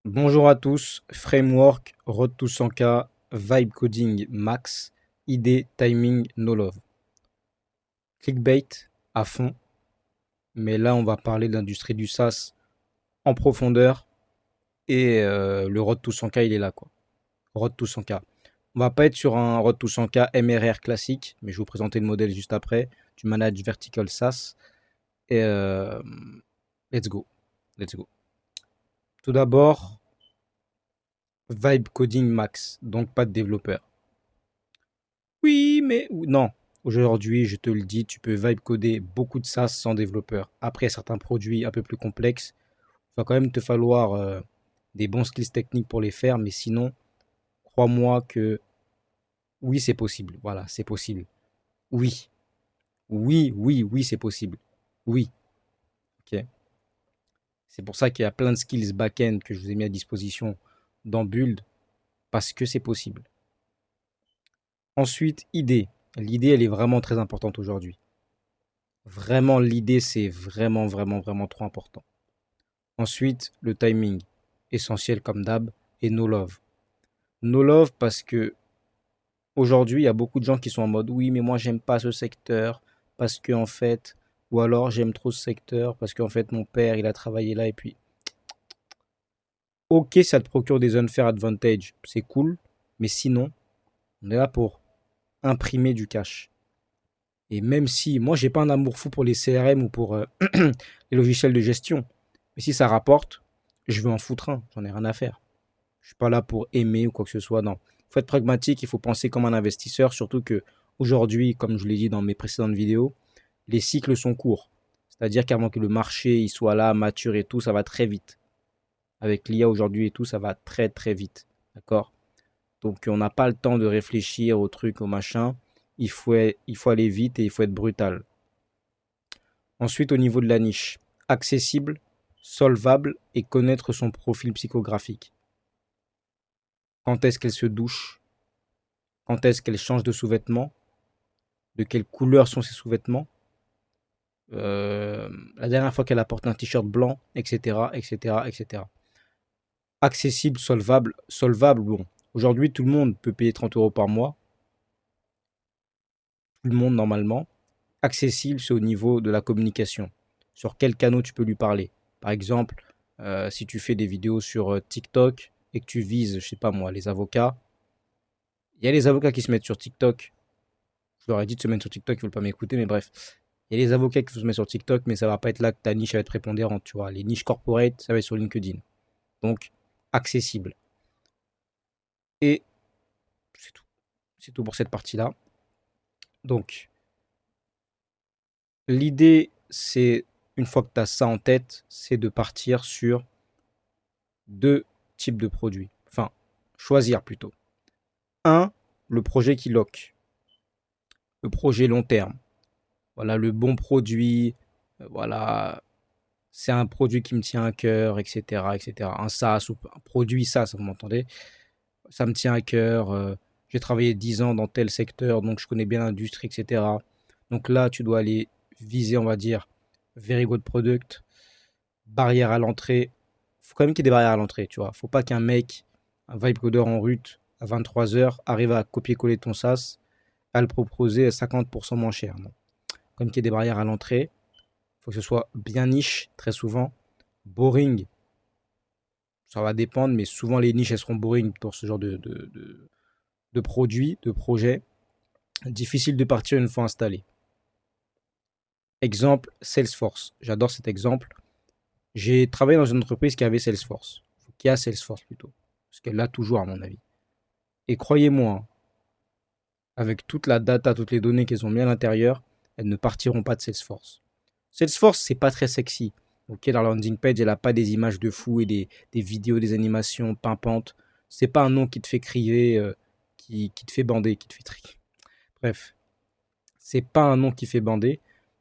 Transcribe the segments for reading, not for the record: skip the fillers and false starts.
Bonjour à tous, Framework, Road to 100K, Vibe Coding Max, idée, timing, no love. Clickbait à fond, mais là on va parler de l'industrie du SaaS en profondeur et le Road to 100K il est là quoi. Road to 100K. On va pas être sur un Road to 100K MRR classique, mais je vais vous présenter le modèle juste après, du Managed Vertical SaaS et let's go, let's go. Tout d'abord, Vibe Coding Max, donc pas de développeur. Oui, mais non. Aujourd'hui, je te le dis, tu peux vibe coder beaucoup de SaaS sans développeur. Après, certains produits un peu plus complexes, il va quand même te falloir des bons skills techniques pour les faire, mais sinon, crois-moi que oui, c'est possible. Voilà, c'est possible. Oui, oui, oui, oui, c'est possible. Oui, ok. C'est pour ça qu'il y a plein de skills back-end que je vous ai mis à disposition dans Build, parce que c'est possible. Ensuite, idée. L'idée, elle est vraiment très importante aujourd'hui. Vraiment, l'idée, c'est vraiment, vraiment, vraiment trop important. Ensuite, le timing, essentiel comme d'hab, et no love. No love parce que aujourd'hui, il y a beaucoup de gens qui sont en mode oui, mais moi j'aime pas ce secteur parce que en fait, ou alors j'aime trop ce secteur parce qu'en fait mon père il a travaillé là et puis ok, ça te procure des unfair advantage, c'est cool, mais sinon, on est là pour imprimer du cash. Et même si moi j'ai pas un amour fou pour les CRM ou pour les logiciels de gestion, mais si ça rapporte, je veux en foutre un, j'en ai rien à faire. Je suis pas là pour aimer ou quoi que ce soit. Non. Il faut être pragmatique, il faut penser comme un investisseur, surtout que aujourd'hui, comme je l'ai dit dans mes précédentes vidéos, les cycles sont courts. C'est-à-dire qu'avant que le marché il soit là, mature et tout, ça va très vite. Avec l'IA aujourd'hui et tout, ça va très très vite. D'accord. Donc on n'a pas le temps de réfléchir au truc, au machin. Il faut aller vite et il faut être brutal. Ensuite, au niveau de la niche, accessible, solvable et connaître son profil psychographique. Quand est-ce qu'elle se douche? Quand est-ce qu'elle change de sous-vêtements? De quelle couleur sont ses sous-vêtements? La dernière fois qu'elle a porté un t-shirt blanc, etc., etc., etc. Accessible, solvable, solvable, bon. Aujourd'hui, tout le monde peut payer 30 euros par mois. Tout le monde, normalement. Accessible, c'est au niveau de la communication. Sur quel canal tu peux lui parler? Par exemple, si tu fais des vidéos sur TikTok et que tu vises, je sais pas moi, les avocats, il y a les avocats qui se mettent sur TikTok. Je leur ai dit de se mettre sur TikTok, ils veulent pas m'écouter, mais bref. Il y a les avocats qui se mettre sur TikTok, mais ça va pas être là que ta niche va être prépondérante, tu vois. Les niches corporate, ça va être sur LinkedIn. Donc, accessible. Et c'est tout. C'est tout pour cette partie-là. Donc, l'idée, c'est, une fois que tu as ça en tête, c'est de partir sur deux types de produits. Enfin, choisir plutôt. Un, le projet qui lock. Le projet long terme. Voilà, le bon produit. Voilà, c'est un produit qui me tient à cœur, etc., etc. Un SaaS ou un produit SaaS, vous m'entendez? Ça me tient à cœur. J'ai travaillé 10 ans dans tel secteur, donc je connais bien l'industrie, etc. Donc là, tu dois aller viser, on va dire, very good product, barrière à l'entrée. Il faut quand même qu'il y ait des barrières à l'entrée, tu vois. Faut pas qu'un mec, un vibe codeur en route à 23 heures, arrive à copier-coller ton SaaS, à le proposer à 50% moins cher. Non. Comme qu'il y ait des barrières à l'entrée, il faut que ce soit bien niche, très souvent. Boring, ça va dépendre, mais souvent les niches, elles seront boring pour ce genre de produits, de projets. Difficile de partir une fois installé. Exemple, Salesforce. J'adore cet exemple. J'ai travaillé dans une entreprise qui avait Salesforce, qui a Salesforce plutôt, parce qu'elle l'a toujours à mon avis. Et croyez-moi, hein, avec toute la data, toutes les données qu'elles ont mis à l'intérieur, elles ne partiront pas de Salesforce. Salesforce, c'est pas très sexy. Ok, la landing page, elle a pas des images de fou et des vidéos, des animations pimpantes. C'est pas un nom qui te fait crier, qui te fait bander, qui te fait trier. Bref, c'est pas un nom qui fait bander.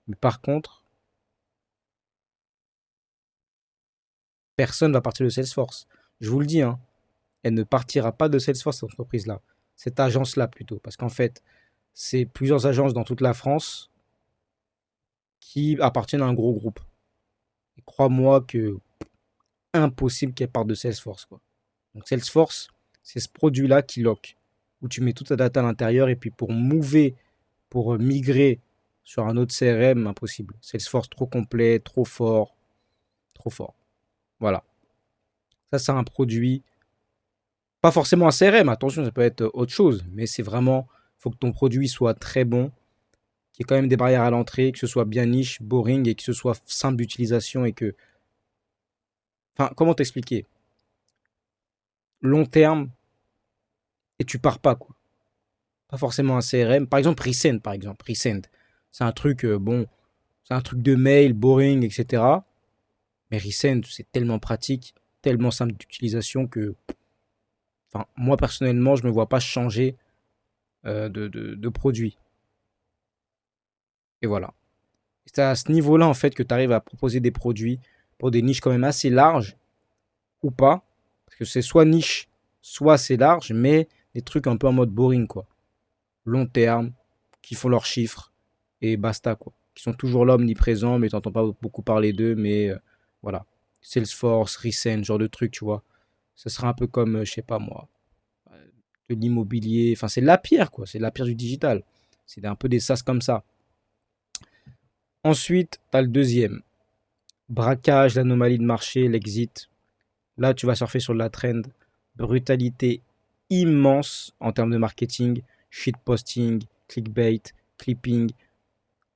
Mais par contre, personne va partir de Salesforce. Je vous le dis, hein, elle ne partira pas de Salesforce, cette entreprise-là. Cette agence-là plutôt. Parce qu'en fait, c'est plusieurs agences dans toute la France qui appartiennent à un gros groupe. Et crois-moi que impossible qu'elle parte de Salesforce, quoi. Donc Salesforce, c'est ce produit-là qui lock, où tu mets toute ta data à l'intérieur et puis pour migrer sur un autre CRM, impossible. Salesforce trop complet, trop fort, trop fort. Voilà. Ça, c'est un produit, pas forcément un CRM, attention, ça peut être autre chose, mais c'est vraiment, il faut que ton produit soit très bon, qu'il y ait quand même des barrières à l'entrée, que ce soit bien niche, boring et que ce soit simple d'utilisation et que, enfin, comment t'expliquer? Long terme et tu pars pas, quoi. Pas forcément un CRM. Par exemple, Resend, par exemple. Resend. C'est un truc, bon, c'est un truc de mail, boring, etc. Mais Resend, c'est tellement pratique, tellement simple d'utilisation que, enfin, moi personnellement, je ne me vois pas changer de produit. Et voilà. C'est à ce niveau-là, en fait, que tu arrives à proposer des produits pour des niches quand même assez larges ou pas. Parce que c'est soit niche, soit c'est large, mais des trucs un peu en mode boring, quoi. Long terme, qui font leurs chiffres et basta, quoi. Qui sont toujours là, omniprésents, mais t'entends pas beaucoup parler d'eux, mais voilà. Salesforce, Resend, genre de truc, tu vois. Ça sera un peu comme, je sais pas moi, de l'immobilier. Enfin, c'est la pierre, quoi. C'est la pierre du digital. C'est un peu des sas comme ça. Ensuite, tu as le deuxième. Braquage, l'anomalie de marché, l'exit. Là, tu vas surfer sur la trend. Brutalité immense en termes de marketing. Shitposting, clickbait, clipping,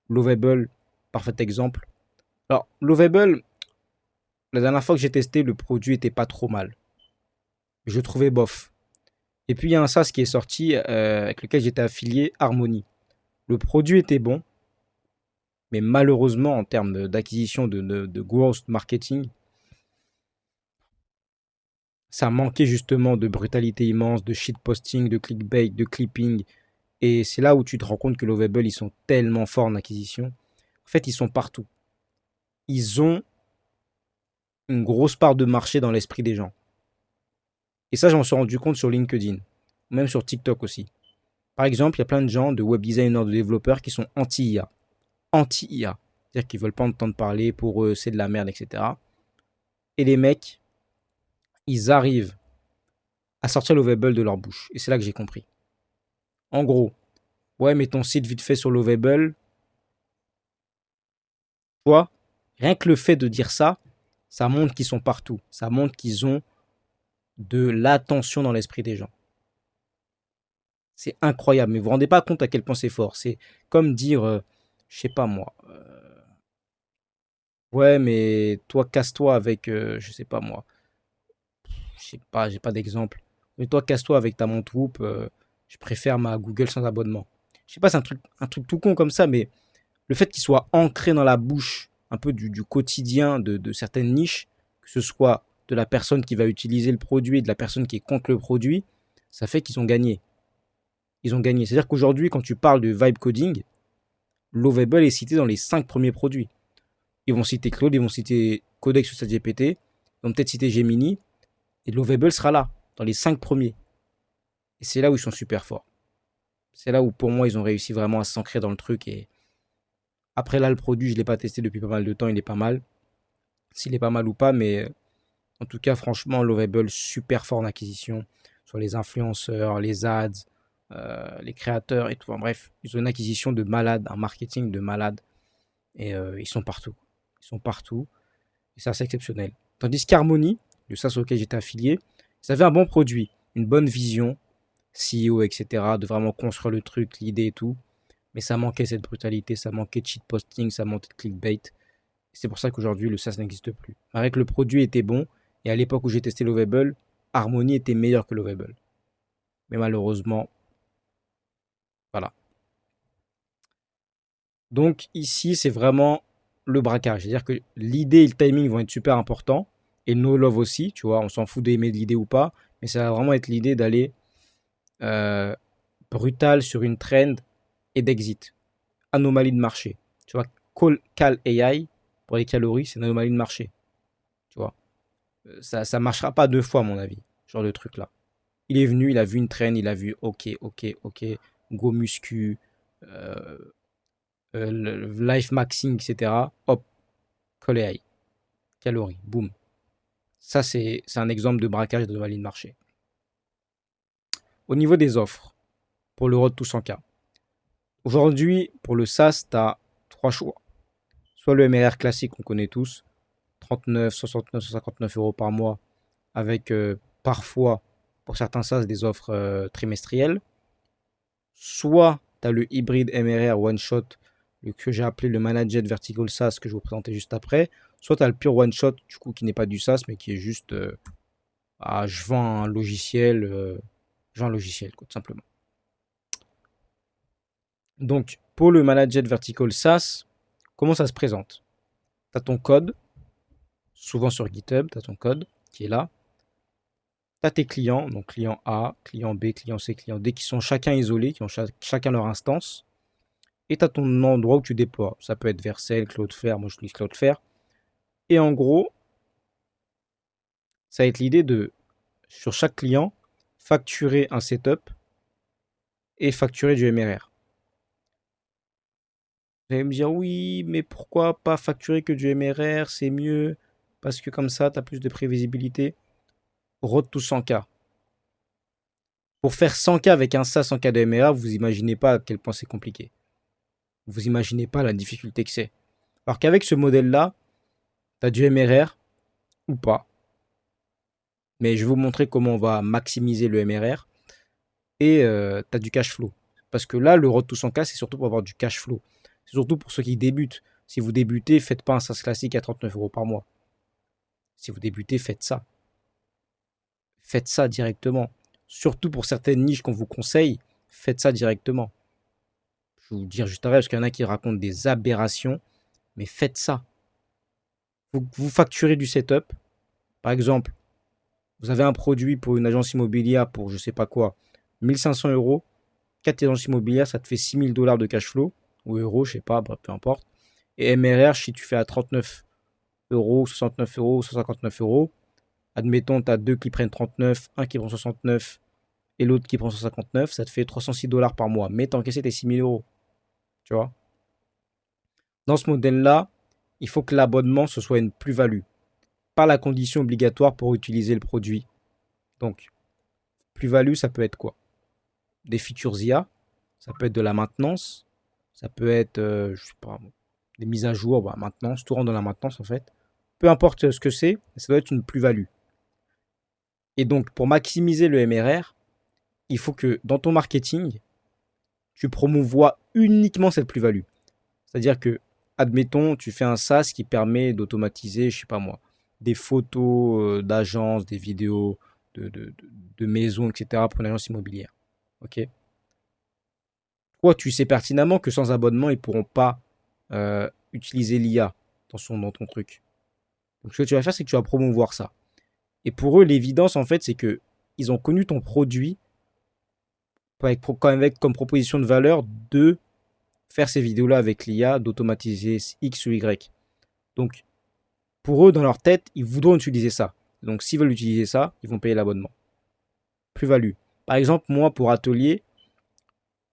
Lovable, parfait exemple. Alors, Lovable, la dernière fois que j'ai testé, le produit était pas trop mal. Je le trouvais bof. Et puis, il y a un SaaS qui est sorti avec lequel j'étais affilié, Harmony. Le produit était bon, mais malheureusement, en termes d'acquisition de growth marketing, ça manquait justement de brutalité immense, de shitposting, de clickbait, de clipping. Et c'est là où tu te rends compte que Lovable, ils sont tellement forts en acquisition. En fait, ils sont partout. Ils ont une grosse part de marché dans l'esprit des gens. Et ça, j'en suis rendu compte sur LinkedIn, même sur TikTok aussi. Par exemple, il y a plein de gens, de web designers, de développeurs qui sont anti-IA. Anti-IA. C'est-à-dire qu'ils veulent pas entendre parler, pour eux, c'est de la merde, etc. Et les mecs, ils arrivent à sortir Lovable de leur bouche. Et c'est là que j'ai compris. En gros, ouais, mets ton site vite fait sur Lovable. Toi, rien que le fait de dire ça, ça montre qu'ils sont partout. Ça montre qu'ils ont de l'attention dans l'esprit des gens. C'est incroyable, mais vous vous rendez pas compte à quel point c'est fort. C'est comme dire, je sais pas moi, ouais, mais toi, casse-toi avec, je sais pas moi, je sais pas, j'ai pas d'exemple. Mais toi, casse-toi avec ta montre Whoop, je préfère ma Google sans abonnement. Je sais pas, c'est un truc tout con comme ça, mais le fait qu'il soit ancré dans la bouche un peu du quotidien de certaines niches, que ce soit de la personne qui va utiliser le produit et de la personne qui est contre le produit, ça fait qu'ils ont gagné. Ils ont gagné. C'est-à-dire qu'aujourd'hui, quand tu parles de vibe coding, Lovable est cité dans les 5 premiers produits. Ils vont citer Claude, ils vont citer Codex sur ChatGPT, ils vont peut-être citer Gemini, et Lovable sera là, dans les 5 premiers. Et c'est là où ils sont super forts. C'est là où, pour moi, ils ont réussi vraiment à s'ancrer dans le truc. Et après, là, le produit, je ne l'ai pas testé depuis pas mal de temps, il est pas mal. S'il est pas mal ou pas, mais en tout cas, franchement, Lovable, super fort en acquisition, sur les influenceurs, les ads, les créateurs et tout. En bref, ils ont une acquisition de malade, un marketing de malade. Et ils sont partout. Ils sont partout. Et c'est assez exceptionnel. Tandis qu'Harmony, le SaaS auquel j'étais affilié, ça avait un bon produit, une bonne vision, CEO, etc., de vraiment construire le truc, l'idée et tout. Mais ça manquait cette brutalité, ça manquait de shitposting, ça manquait de clickbait. C'est pour ça qu'aujourd'hui, le SaaS n'existe plus. Avec le produit était bon, et à l'époque où j'ai testé Lovable, Harmony était meilleur que Lovable. Mais malheureusement, voilà. Donc ici, c'est vraiment le braquage. C'est-à-dire que l'idée et le timing vont être super importants. Et le no-love aussi, tu vois, on s'en fout d'aimer l'idée ou pas. Mais ça va vraiment être l'idée d'aller euh, brutal sur une trend et d'exit. Anomalie de marché. Tu vois, Cal AI, pour les calories, c'est une anomalie de marché. Tu vois, ça ne marchera pas deux fois, à mon avis, genre de truc-là. Il est venu, il a vu une trend, il a vu, ok, ok, ok, go muscu, euh, le life maxing, etc. Hop, call AI. Calories, boum. Ça, c'est un exemple de braquage d'anomalie de marché. Au niveau des offres, pour le Road to 100K, aujourd'hui, pour le SaaS, tu as trois choix. Soit le MRR classique qu'on connaît tous, 39, 69, 159 euros par mois, avec parfois, pour certains SaaS, des offres trimestrielles. Soit tu as le hybride MRR one shot, que j'ai appelé le Managed Vertical SaaS, que je vais vous présenter juste après. Soit tu as le pure one shot, du coup, qui n'est pas du SaaS, mais qui est juste je vends un logiciel, quoi, tout simplement. Donc, pour le Managed Vertical SaaS, comment ça se présente? Tu as ton code, souvent sur GitHub, tu as ton code qui est là. Tu as tes clients, donc client A, client B, client C, client D, qui sont chacun isolés, qui ont chacun leur instance. Et tu as ton endroit où tu déploies. Ça peut être Vercel, Cloudflare, moi je utilise Cloudflare. Et en gros, ça va être l'idée de, sur chaque client, facturer un setup et facturer du MRR. Vous allez me dire, oui, mais pourquoi pas facturer que du MRR, c'est mieux, parce que comme ça, tu as plus de prévisibilité. Road to 100K. Pour faire 100K avec un SaaS 100K de MRR, vous imaginez pas à quel point c'est compliqué. Vous imaginez pas la difficulté que c'est. Alors qu'avec ce modèle-là, tu as du MRR ou pas. Mais je vais vous montrer comment on va maximiser le MRR. Et tu as du cash flow. Parce que là, le Road to 100K, c'est surtout pour avoir du cash flow. C'est surtout pour ceux qui débutent. Si vous débutez, faites pas un SaaS classique à 39 euros par mois. Si vous débutez, faites ça. Faites ça directement. Surtout pour certaines niches qu'on vous conseille, faites ça directement. Je vais vous dire juste après, parce qu'il y en a qui racontent des aberrations, mais faites ça. Vous facturez du setup. Par exemple, vous avez un produit pour une agence immobilière pour je sais pas quoi, 1500 euros. 4 agences immobilières, ça te fait 6000 dollars de cash flow, ou euros, je sais pas, bref, peu importe. Et MRR, si tu fais à 39 euros, 69 euros, 159 euros, admettons, tu as deux qui prennent 39, un qui prend 69 et l'autre qui prend 159, ça te fait 306 dollars par mois. Mais tu as encaissé tes 6000 euros. Tu vois? Dans ce modèle-là, il faut que l'abonnement, ce soit une plus-value, pas la condition obligatoire pour utiliser le produit. Donc, plus-value, ça peut être quoi? Des features IA, ça peut être de la maintenance, ça peut être, je sais pas, des mises à jour, bah, maintenance, tout rentre dans la maintenance en fait. Peu importe ce que c'est, ça doit être une plus-value. Et donc, pour maximiser le MRR, il faut que dans ton marketing, tu promouvois uniquement cette plus-value. C'est-à-dire que, admettons, tu fais un SaaS qui permet d'automatiser, je sais pas moi, des photos d'agences, des vidéos de maisons, etc. pour une agence immobilière. Ok. Toi, tu sais pertinemment que sans abonnement, ils ne pourront pas utiliser l'IA dans ton truc. Donc, ce que tu vas faire, c'est que tu vas promouvoir ça. Et pour eux, l'évidence, en fait, c'est que ils ont connu ton produit avec comme proposition de valeur de faire ces vidéos-là avec l'IA, d'automatiser X ou Y. Donc, pour eux, dans leur tête, ils voudront utiliser ça. Donc, s'ils veulent utiliser ça, ils vont payer l'abonnement. Plus-value. Par exemple, moi, pour Atelier,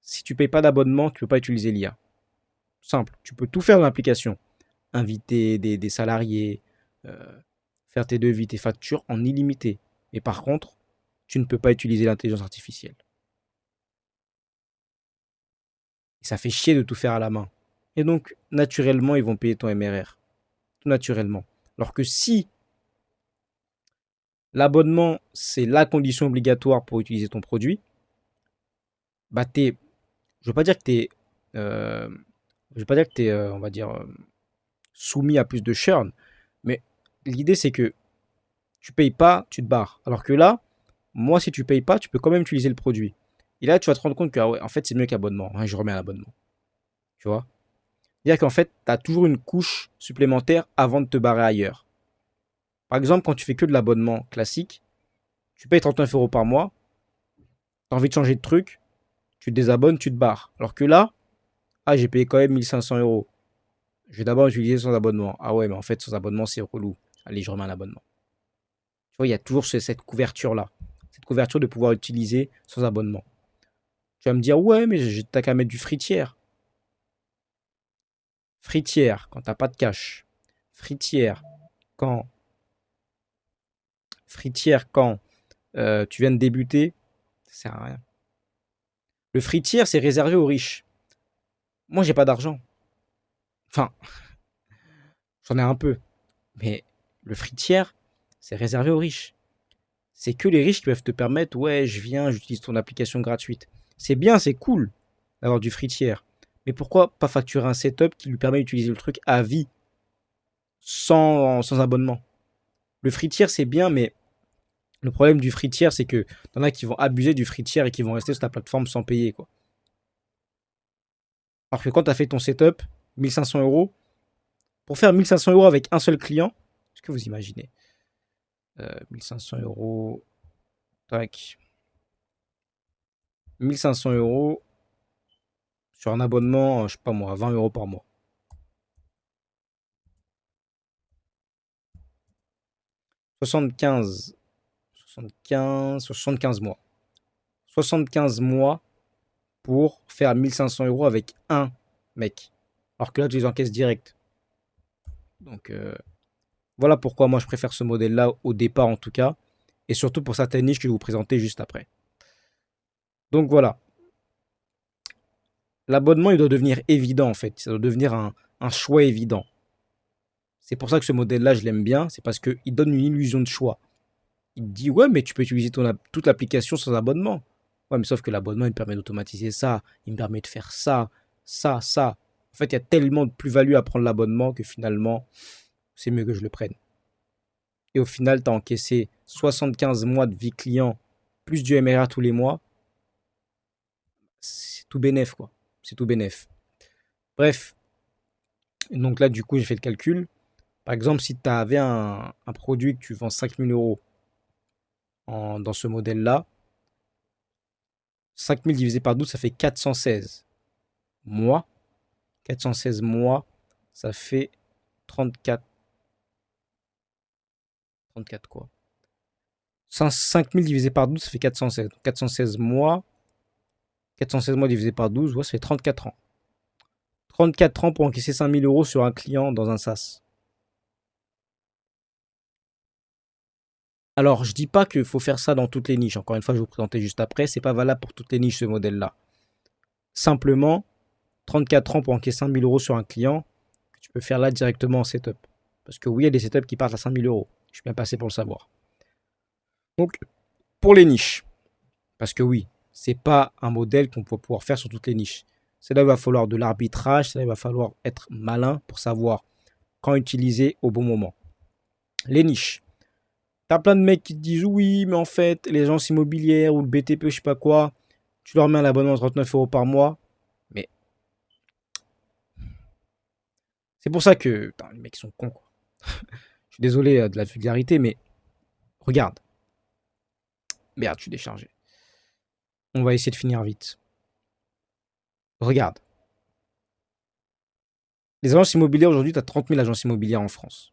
si tu ne payes pas d'abonnement, tu ne peux pas utiliser l'IA. Simple. Tu peux tout faire dans l'application. Inviter des salariés, faire tes devis, tes factures en illimité. Mais par contre, tu ne peux pas utiliser l'intelligence artificielle. Et ça fait chier de tout faire à la main. Et donc, naturellement, ils vont payer ton MRR. Tout naturellement. Alors que si l'abonnement, c'est la condition obligatoire pour utiliser ton produit, bah je veux pas dire que t'es, euh, je veux pas dire que t'es, on va dire, soumis à plus de churn, mais l'idée c'est que tu payes pas, tu te barres. Alors que là, moi, si tu payes pas, tu peux quand même utiliser le produit. Et là, tu vas te rendre compte que, ah ouais, en fait, c'est mieux qu'abonnement. Ouais, je remets un abonnement. Tu vois? C'est-à-dire qu'en fait, tu as toujours une couche supplémentaire avant de te barrer ailleurs. Par exemple, quand tu fais que de l'abonnement classique, tu payes 39 euros par mois, tu as envie de changer de truc, tu te désabonnes, tu te barres. Alors que là, j'ai payé quand même 1500 euros. Je vais d'abord utiliser sans abonnement. Ah ouais, mais en fait, sans abonnement, c'est relou. Allez, je remets un abonnement. Tu vois, il y a toujours cette couverture-là. Cette couverture de pouvoir utiliser sans abonnement. Tu vas me dire, ouais, mais t'as qu'à mettre du fritière. Fritière, quand t'as pas de cash. Fritière, quand Free-tier quand tu viens de débuter, ça sert à rien. Le free-tier, c'est réservé aux riches. Moi, j'ai pas d'argent. Enfin, j'en ai un peu. Mais le free-tier, c'est réservé aux riches. C'est que les riches qui peuvent te permettre, ouais, je viens, j'utilise ton application gratuite. C'est bien, c'est cool d'avoir du free tiers. Mais pourquoi pas facturer un setup qui lui permet d'utiliser le truc à vie, sans abonnement? Le free tiers, c'est bien, mais le problème du free tiers, c'est que t'en as qui vont abuser du free tiers et qui vont rester sur ta plateforme sans payer, quoi. Alors que quand tu as fait ton setup, 1500 euros, pour faire 1500 euros avec un seul client, est-ce que vous imaginez 1500 euros, tac, 1500 euros sur un abonnement, je sais pas moi, 20 euros par mois. 75, 75 mois. 75 mois pour faire 1500 euros avec un mec. Alors que là, tu les encaisses direct. Donc, voilà pourquoi moi je préfère ce modèle-là au départ en tout cas. Et surtout pour certaines niches que je vais vous présenter juste après. Donc voilà. L'abonnement, il doit devenir évident en fait. Ça doit devenir un choix évident. C'est pour ça que ce modèle-là, je l'aime bien. C'est parce qu'il donne une illusion de choix. Il te dit, ouais, mais tu peux utiliser toute l'application sans abonnement. Ouais, mais sauf que l'abonnement, il me permet d'automatiser ça, il me permet de faire ça, ça, ça. En fait, il y a tellement de plus-value à prendre l'abonnement que finalement, c'est mieux que je le prenne. Et au final, tu as encaissé 75 mois de vie client, plus du MRR tous les mois. C'est tout bénef, quoi. C'est tout bénef. Bref, donc là, du coup, j'ai fait le calcul. Par exemple, si tu avais un produit que tu vends 5000 euros dans ce modèle-là, 5000 divisé par 12, ça fait 416 mois. 416 mois, ça fait 34. 34 quoi. 5000 divisé par 12, ça fait 416. 416 mois. 416 mois divisé par 12, ouais, ça fait 34 ans. 34 ans pour encaisser 5000 euros sur un client dans un SaaS. Alors, je dis pas qu'il faut faire ça dans toutes les niches. Encore une fois, je vais vous présenter juste après. C'est pas valable pour toutes les niches, ce modèle-là. Simplement, 34 ans pour encaisser 5000 euros sur un client, que tu peux faire là directement en setup. Parce que oui, il y a des setups qui partent à 5000 euros. Je suis bien passé pour le savoir. Donc, pour les niches, parce que oui, c'est pas un modèle qu'on peut pouvoir faire sur toutes les niches. C'est là où il va falloir de l'arbitrage, c'est là où il va falloir être malin pour savoir quand utiliser au bon moment. Les niches. T'as plein de mecs qui te disent oui, mais en fait, les agences immobilières ou le BTP, je sais pas quoi, tu leur mets un abonnement de 39 euros par mois. Mais c'est pour ça que putain, les mecs sont cons, quoi. Je suis désolé de la vulgarité, mais regarde. Merde, je suis déchargé. On va essayer de finir vite. Regarde. Les agences immobilières, aujourd'hui, tu as 30 000 agences immobilières en France.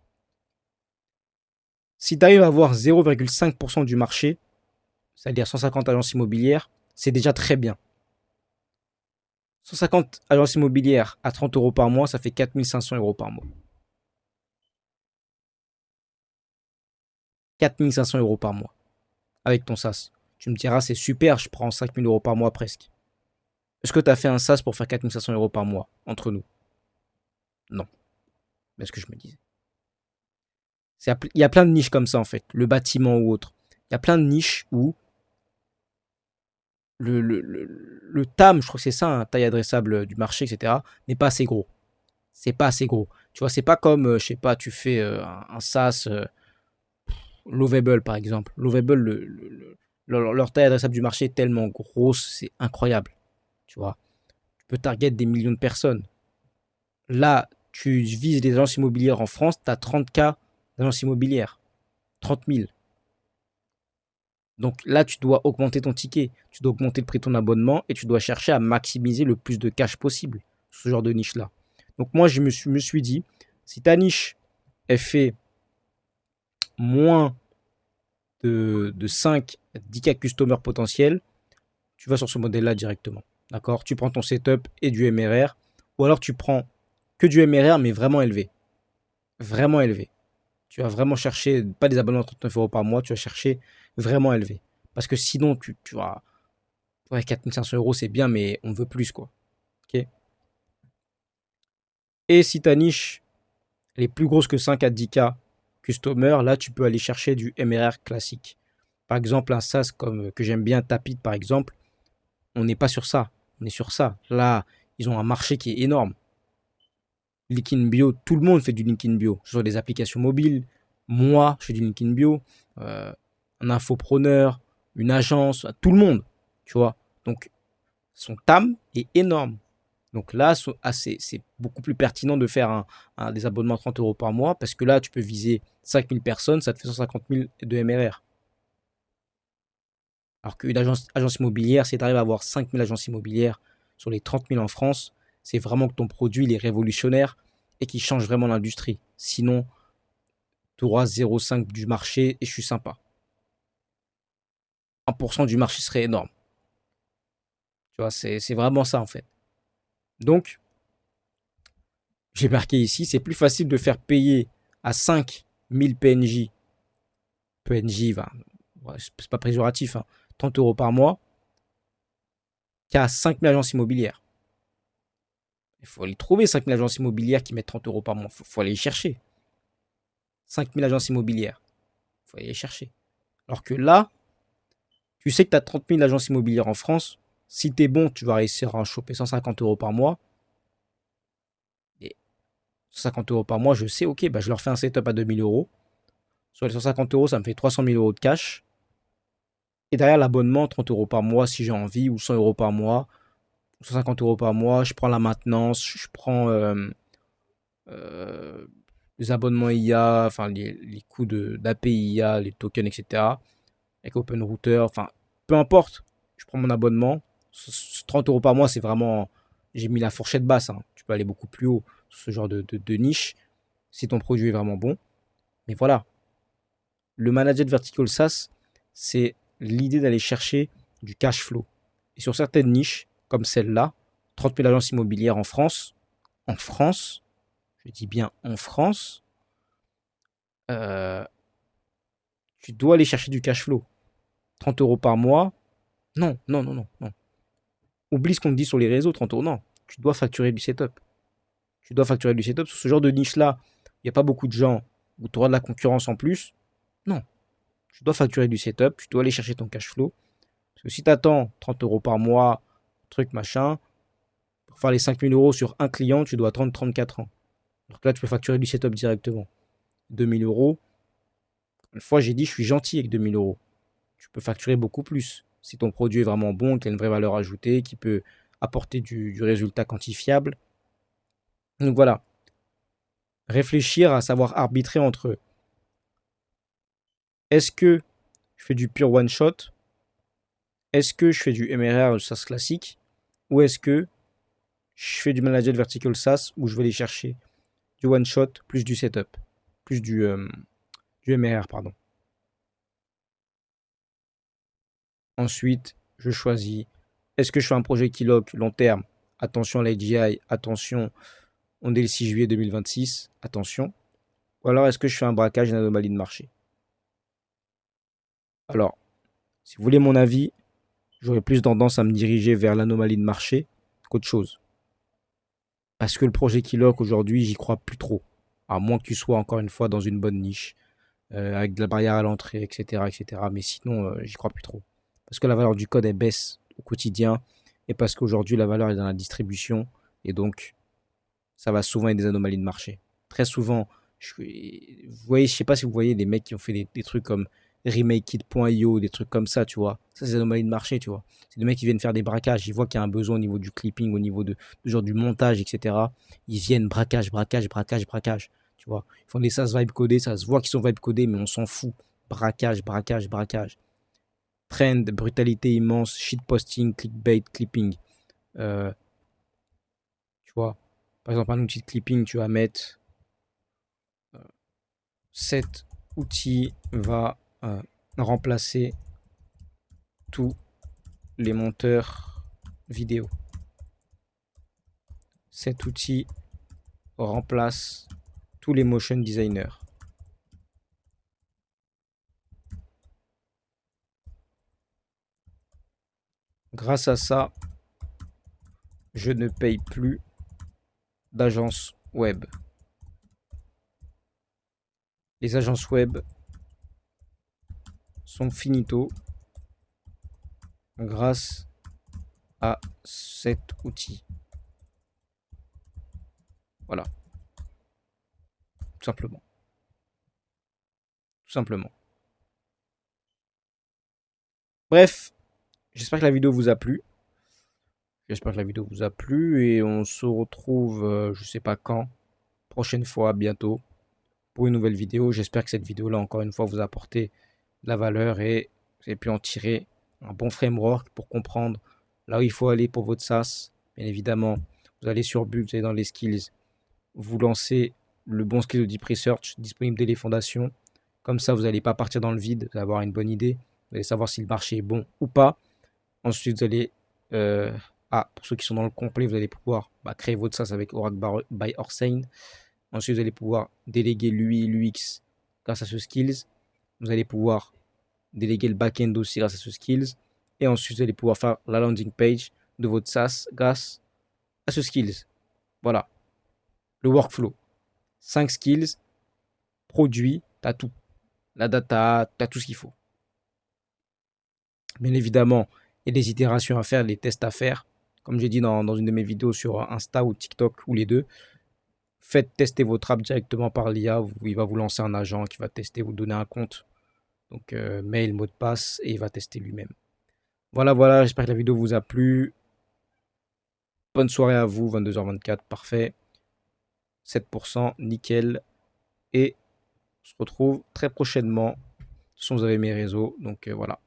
Si tu arrives à avoir 0,5% du marché, c'est-à-dire 150 agences immobilières, c'est déjà très bien. 150 agences immobilières à 30 euros par mois, ça fait 4500 euros par mois. 4500 euros par mois avec ton SaaS. Tu me diras, c'est super, je prends 5000 euros par mois presque. Est-ce que tu as fait un SaaS pour faire 4500 euros par mois entre nous? Non. Mais ce que je me disais. Il y a plein de niches comme ça en fait, le bâtiment ou autre. Il y a plein de niches où le TAM, je crois que c'est ça, un taille adressable du marché, etc., n'est pas assez gros. C'est pas assez gros. Tu vois, c'est pas comme, je sais pas, tu fais un SaaS, Lovable par exemple. Lovable, leur taille adressable du marché est tellement grosse, c'est incroyable. Tu vois, tu peux target des millions de personnes. Là, tu vises les agences immobilières en France, tu as 30K d'agences immobilières. 30 000. Donc là, tu dois augmenter ton ticket, tu dois augmenter le prix de ton abonnement et tu dois chercher à maximiser le plus de cash possible sur ce genre de niche-là. Donc moi, je me suis dit, si ta niche, elle fait moins de 5, 10K customers potentiels, tu vas sur ce modèle-là directement. D'accord? Tu prends ton setup et du MRR, ou alors tu prends que du MRR, mais vraiment élevé. Vraiment élevé. Tu vas vraiment chercher, pas des abonnements de 39 euros par mois, tu vas chercher vraiment élevé. Parce que sinon, tu vas. Ouais, 4 500 euros, c'est bien, mais on veut plus, quoi. Ok. Et si ta niche elle est plus grosse que 5 à 10K customer, là, tu peux aller chercher du MRR classique. Par exemple, un SaaS comme que j'aime bien, Tapit, par exemple, on n'est pas sur ça. On est sur ça. Là, ils ont un marché qui est énorme. LinkedIn Bio, tout le monde fait du LinkedIn Bio. Que ce soit des applications mobiles, moi, je fais du LinkedIn Bio, euh, un infopreneur, une agence, tout le monde, tu vois. Donc, son TAM est énorme. Donc là, c'est beaucoup plus pertinent de faire des abonnements à 30 euros par mois parce que là, tu peux viser 5000 personnes, ça te fait 150 000 de MRR. Alors qu'une agence immobilière, si tu arrives à avoir 5000 agences immobilières sur les 30 000 en France, c'est vraiment que ton produit il est révolutionnaire et qui change vraiment l'industrie. Sinon, tu auras 0,5 du marché et je suis sympa. 1% du marché serait énorme. Tu vois, c'est vraiment ça en fait. Donc, j'ai marqué ici, c'est plus facile de faire payer à 5000 PNJ, PNJ, ouais, c'est pas péjoratif, hein, 30 euros par mois, qu'à 5000 agences immobilières. Il faut aller trouver 5000 agences immobilières qui mettent 30 euros par mois. Faut aller les chercher. 5000 agences immobilières. Il faut aller les chercher. Alors que là, tu sais que tu as 30 000 agences immobilières en France. Si tu es bon, tu vas réussir à choper 150 euros par mois. Et 150 euros par mois, je sais, ok, bah je leur fais un setup à 2000 euros. Sur les 150 euros, ça me fait 300 000 euros de cash. Et derrière l'abonnement, 30 euros par mois si j'ai envie, ou 100 euros par mois, 150 euros par mois. Je prends la maintenance, je prends euh, les abonnements IA, enfin les coûts d'API IA, les tokens, etc. Avec Open Router, enfin, peu importe. Je prends mon abonnement. 30 euros par mois, c'est vraiment. J'ai mis la fourchette basse, hein. Tu peux aller beaucoup plus haut sur ce genre de niche si ton produit est vraiment bon. Mais voilà, le Managed Vertical SaaS, c'est l'idée d'aller chercher du cash flow. Et sur certaines niches, comme celle-là, 30 000 agences immobilières en France, je dis bien en France, euh, tu dois aller chercher du cash flow. 30 euros par mois, non, non, non, non, non. Oublie ce qu'on te dit sur les réseaux, 30 euros, non. Tu dois facturer du setup. Tu dois facturer du setup. Sur ce genre de niche-là, il n'y a pas beaucoup de gens où tu auras de la concurrence en plus. Non. Tu dois facturer du setup, tu dois aller chercher ton cash flow. Parce que si tu attends 30 euros par mois, truc machin, pour faire les 5000 euros sur un client, tu dois attendre 34 ans. Donc là, tu peux facturer du setup directement. 2000 euros. Une fois, j'ai dit, je suis gentil avec 2000 euros. Tu peux facturer beaucoup plus. Si ton produit est vraiment bon, qu'il a une vraie valeur ajoutée, qui peut apporter du résultat quantifiable. Donc voilà, réfléchir à savoir arbitrer entre est-ce que je fais du pure one shot, est-ce que je fais du MRR SaaS classique, ou est-ce que je fais du managed vertical SaaS où je vais aller chercher du one shot plus du setup, plus du MRR, pardon. Ensuite, je choisis est-ce que je fais un projet qui lock long terme, attention à l'AGI, attention, on est le 6 juillet 2026, attention, ou alors est-ce que je fais un braquage, une anomalie de marché. Alors, si vous voulez mon avis, j'aurais plus tendance à me diriger vers l'anomalie de marché qu'autre chose. Parce que le projet qui lock aujourd'hui, j'y crois plus trop. À moins que tu sois encore une fois dans une bonne niche, avec de la barrière à l'entrée, etc., etc. Mais sinon, j'y crois plus trop. Parce que la valeur du code, elle baisse au quotidien. Et parce qu'aujourd'hui, la valeur est dans la distribution. Et donc, ça va souvent être des anomalies de marché. Très souvent, vous voyez, je sais pas si vous voyez des mecs qui ont fait des trucs comme RemakeIt.io, des trucs comme ça, tu vois. Ça, c'est des anomalies de marché, tu vois. C'est des mecs qui viennent faire des braquages. Ils voient qu'il y a un besoin au niveau du clipping, au niveau de genre du montage, etc. Ils viennent braquage, braquage, braquage, braquage. Tu vois. Ils font des SaaS vibe codés, ça se voit qu'ils sont vibe codés, mais on s'en fout. Braquage, braquage, braquage. Trend, brutalité immense, shitposting, clickbait, clipping. Euh, Tu vois. Par exemple, un outil de clipping, tu vas mettre cet outil va remplacer tous les monteurs vidéo. Cet outil remplace tous les motion designers. Grâce à ça, je ne paye plus d'agence web. Les agences web sont finito grâce à cet outil. Voilà, tout simplement. Tout simplement. Bref, j'espère que la vidéo vous a plu. J'espère que la vidéo vous a plu et on se retrouve, je sais pas quand, prochaine fois, bientôt, pour une nouvelle vidéo. J'espère que cette vidéo-là, encore une fois, vous a apporté de la valeur et vous avez pu en tirer un bon framework pour comprendre là où il faut aller pour votre SaaS. Bien évidemment, vous allez sur Build, vous allez dans les skills, vous lancez le bon skill de Deep Research disponible dès les fondations. Comme ça, vous n'allez pas partir dans le vide, vous allez avoir une bonne idée, vous allez savoir si le marché est bon ou pas. Ensuite, vous allez, pour ceux qui sont dans le complet, vous allez pouvoir créer votre SaaS avec Oracle by Orsane. Ensuite, vous allez pouvoir déléguer l'UI, l'UX grâce à ce skills. Vous allez pouvoir déléguer le back-end aussi grâce à ce skills. Et ensuite, vous allez pouvoir faire la landing page de votre SaaS grâce à ce skills. Voilà, le workflow. 5 skills, produits, tu as tout. La data, tu as tout ce qu'il faut. Bien évidemment, il y a des itérations à faire, des tests à faire. Comme j'ai dit dans une de mes vidéos sur Insta ou TikTok ou les deux, faites tester votre app directement par l'IA. Il va vous lancer un agent qui va tester, vous donner un compte. Donc mail, mot de passe et il va tester lui-même. Voilà, j'espère que la vidéo vous a plu. Bonne soirée à vous, 22h24, parfait. 7%, nickel. Et on se retrouve très prochainement. De toute façon, vous avez mes réseaux, donc voilà.